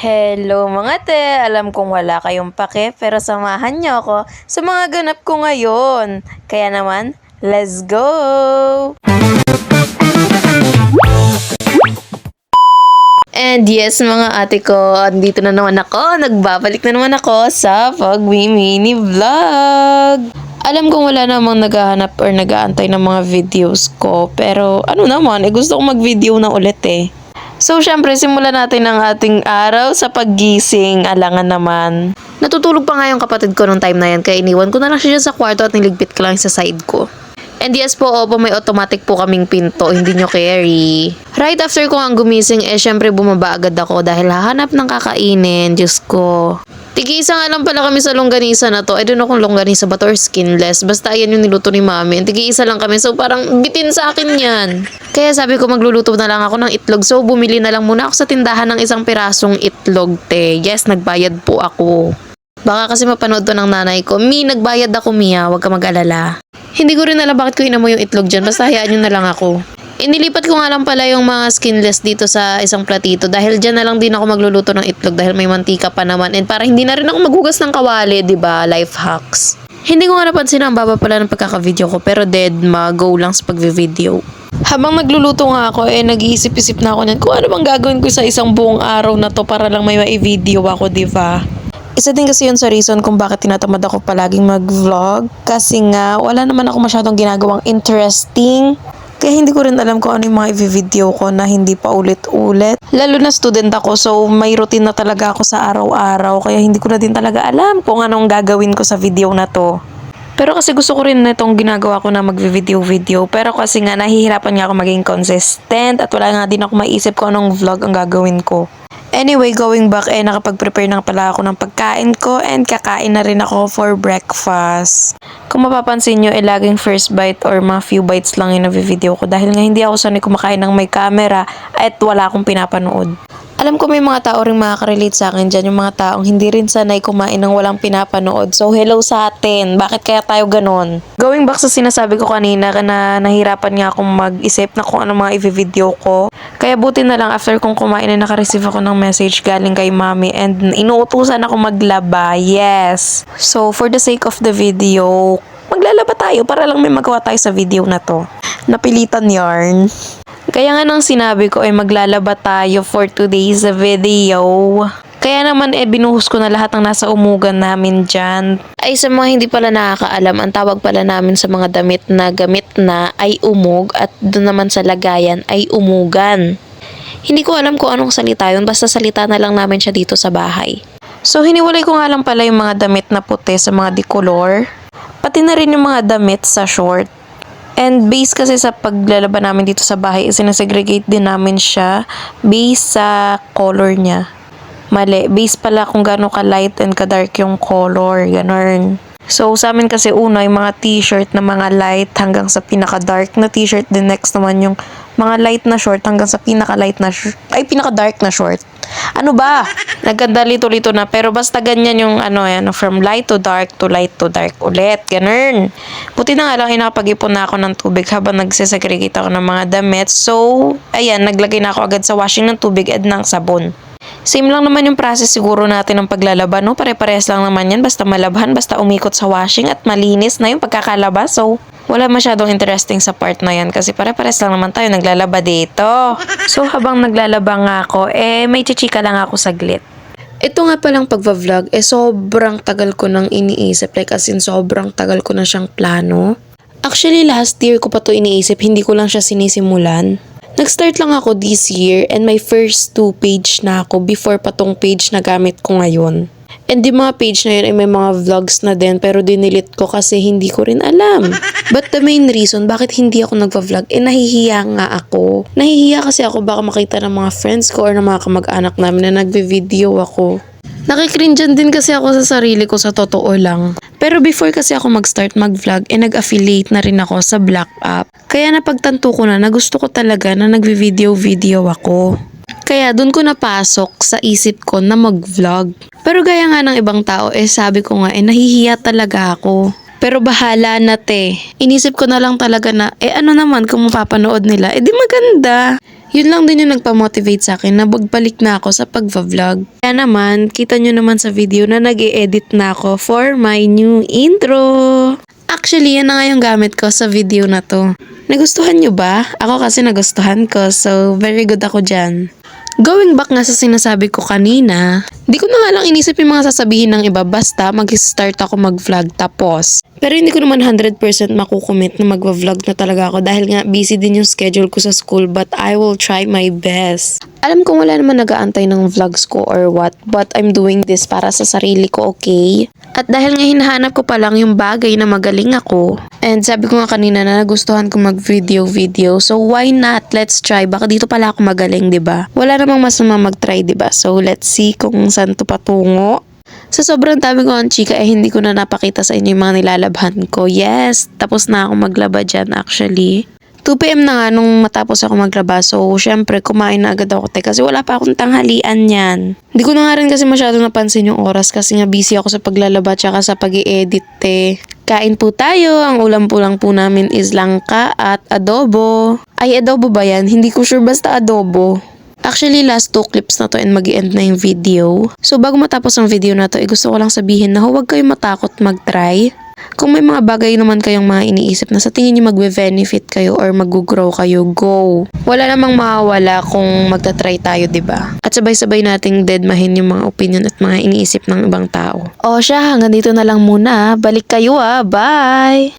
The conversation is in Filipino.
Hello mga te! Alam kong wala kayong pake pero samahan niyo ako sa mga ganap ko ngayon. Kaya naman, let's go! And yes mga ate ko, andito na naman ako. Nagbabalik na naman ako sa pag-mini vlog. Alam kong wala namang naghahanap or nag-aantay ng mga videos ko. Pero ano naman, gusto kong mag-video na ulit eh. So, syempre, simulan natin ang ating araw sa paggising. Alangan naman. Natutulog pa nga yung kapatid ko nung time na yan, kaya iniwan ko na lang siya dyan sa kwarto at niligpit ko lang sa side ko. And yes po, opo, may automatic po kaming pinto, hindi nyo carry. Right after ko ang gumising, syempre bumaba agad ako dahil hahanap ng kakainin. Diyos ko. Tig-isa nga lang pala kami sa longganisa na to. I don't know kung longganisa ba to or skinless. Basta ayan yung niluto ni mami. Tig-isa lang kami. So parang bitin sa akin yan. Kaya sabi ko magluluto na lang ako ng itlog. So bumili na lang muna ako sa tindahan ng isang pirasong itlog, te. Yes, nagbayad po ako. Baka kasi mapanood to ng nanay ko. Nagbayad ako, Mia. Huwag ka mag-alala. Hindi ko rin alam bakit ko inamo yung itlog dyan. Basta hayaan nyo na lang ako. Inilipat ko nga lang pala yung mga skinless dito sa isang platito dahil dyan na lang din ako magluluto ng itlog dahil may mantika pa naman and para hindi na rin ako maghugas ng kawali, diba? Life hacks. Hindi ko nga napansin ang baba pala ng pagkaka-video ko pero dead go lang sa pag-video. Habang nagluluto nga ako nag-iisip-isip na ako niyan kung ano bang gagawin ko sa isang buong araw na to para lang may ma-video ako, diba? Isa din kasi yun sa reason kung bakit tinatamad ako palaging mag-vlog kasi nga wala naman ako masyadong ginagawang interesting. Kaya hindi ko rin alam kung ano yung mga i-video ko na hindi pa ulit-ulit. Lalo na student ako so may routine na talaga ako sa araw-araw kaya hindi ko na din talaga alam kung anong gagawin ko sa video na to. Pero kasi gusto ko rin na itong ginagawa ko na mag-video pero kasi nga nahihirapan nga ako maging consistent at wala nga din ako maisip kung anong vlog ang gagawin ko. Anyway, going back nakapag-prepare na pala ako ng pagkain ko and kakain na rin ako for breakfast. Kung mapapansin nyo, laging first bite or mga few bites lang yung nabibideo ko dahil nga hindi ako sanay kumakain ng may camera at wala akong pinapanood. Alam ko may mga tao rin makaka-relate sa akin dyan, yung mga taong hindi rin sanay kumain ng walang pinapanood. So, hello sa atin. Bakit kaya tayo ganon? Going back sa sinasabi ko kanina na nahirapan nga akong mag-isip na kung ano mga i-video ko. Kaya buti na lang after kong kumain naka-receive ako ng message galing kay mami and inuutusan ako maglaba. Yes! So, for the sake of the video, maglalaba tayo para lang may magawa tayo sa video na to. Napilitan yarn. Kaya nga nang sinabi ko maglalaba tayo for today's video. Kaya naman binuhos ko na lahat ng nasa umugan namin dyan. Ay sa mga hindi pala nakakaalam, ang tawag pala namin sa mga damit na gamit na ay umog at doon naman sa lagayan ay umugan. Hindi ko alam kung anong salita yun, basta salita na lang namin siya dito sa bahay. So hiniwalay ko nga lang pala yung mga damit na puti sa mga decolor. Pati na rin yung mga damit sa short. And based kasi sa paglalaba namin dito sa bahay, sinasegregate din namin siya based sa color niya. Mali, based pala kung gaano ka-light and ka-dark yung color, ganun. So, sa amin kasi una, yung mga t-shirt na mga light hanggang sa pinaka-dark na t-shirt. Then next naman yung mga light na short hanggang sa pinaka-light na pinaka-dark na short. Ano ba? Naganda lito-lito na. Pero basta ganyan yung from light to dark to light to dark ulit. Ganun. Buti na nga lang nakapag-ipon na ako ng tubig habang nagsisegregate ako ng mga damit. So, ayan, naglagay na ako agad sa washing ng tubig at ng sabon. Same lang naman yung process siguro natin ng paglalaba, no? Pare-parehas lang naman yan. Basta malabhan, basta umikot sa washing at malinis na yung pagkakalaba. So, wala masyadong interesting sa part na yan kasi pare-parehas lang naman tayo naglalaba dito. So, habang naglalaba nga ako, may chichika lang ako saglit. Ito nga palang pagva-vlog, sobrang tagal ko nang iniisip. Like as in, sobrang tagal ko na siyang plano. Actually, last year ko pa to iniisip, hindi ko lang siya sinisimulan. Nag-start lang ako this year and my first 2 page na ako before pa tong page na gamit ko ngayon. And yung mga page na yun ay may mga vlogs na din pero dinilit ko kasi hindi ko rin alam. But the main reason bakit hindi ako nagva-vlog nahihiya nga ako. Nahihiya kasi ako baka makita ng mga friends ko or ng mga kamag-anak namin na nagve-video ako. Nakikrinjan din kasi ako sa sarili ko sa totoo lang. Pero before kasi ako mag-start mag-vlog, nag-affiliate na rin ako sa Black App. Kaya napagtanto ko na gusto ko talaga na nagvi-video ako. Kaya dun ko napasok sa isip ko na mag-vlog. Pero gaya nga ng ibang tao, sabi ko nga nahihiya talaga ako. Pero bahala na te. Inisip ko na lang talaga na, ano naman kung mapapanood nila, di maganda. Yun lang din yung nagpa-motivate sa akin na magbalik na ako sa pagva-vlog. Kaya naman, kita nyo naman sa video na nag-i-edit na ako for my new intro. Actually, yan na nga yung gamit ko sa video na to. Nagustuhan nyo ba? Ako kasi nagustuhan ko, so very good ako dyan. Going back nga sa sinasabi ko kanina, di ko na nga lang inisip yung mga sasabihin ng iba basta mag-start ako mag-vlog tapos. Pero hindi ko naman 100% makukomit na mag-vlog na talaga ako dahil nga busy din yung schedule ko sa school but I will try my best. Alam kong wala naman nag-aantay ng vlogs ko or what but I'm doing this para sa sarili ko, okay? At dahil nga hinahanap ko pa lang yung bagay na magaling ako and sabi ko nga kanina na nagustuhan ko mag-video so why not? Let's try. Baka dito pala ako magaling, 'di ba? Wala namang masama mag-try, 'di ba? So let's see kung saan to patungo. Sa sobrang dami ko ang chika hindi ko na napakita sa inyo yung mga nilalabhan ko. Yes, tapos na ako maglaba dyan actually. 2 PM na nga nung matapos ako maglaba. So, syempre, kumain na agad ako kasi wala pa akong tanghalian yan. Hindi ko na nga rin kasi masyado napansin yung oras kasi nga busy ako sa paglalaba tsaka sa pag-i-edit Kain po tayo. Ang ulam po lang po namin is langka at adobo. Ay, adobo ba yan? Hindi ko sure basta adobo. Actually, last 2 clips na to and mag-i-end na yung video. So, bago matapos ang video na to, gusto ko lang sabihin na huwag kayong matakot mag-try. Kung may mga bagay naman kayong mga iniisip na sa tingin nyo magbe-benefit kayo or mag-grow kayo, go! Wala namang mawawala kung magta-try tayo, 'di ba? At sabay-sabay nating deadmahin yung mga opinion at mga iniisip ng ibang tao. O siya, hanggang dito na lang muna. Balik kayo bye!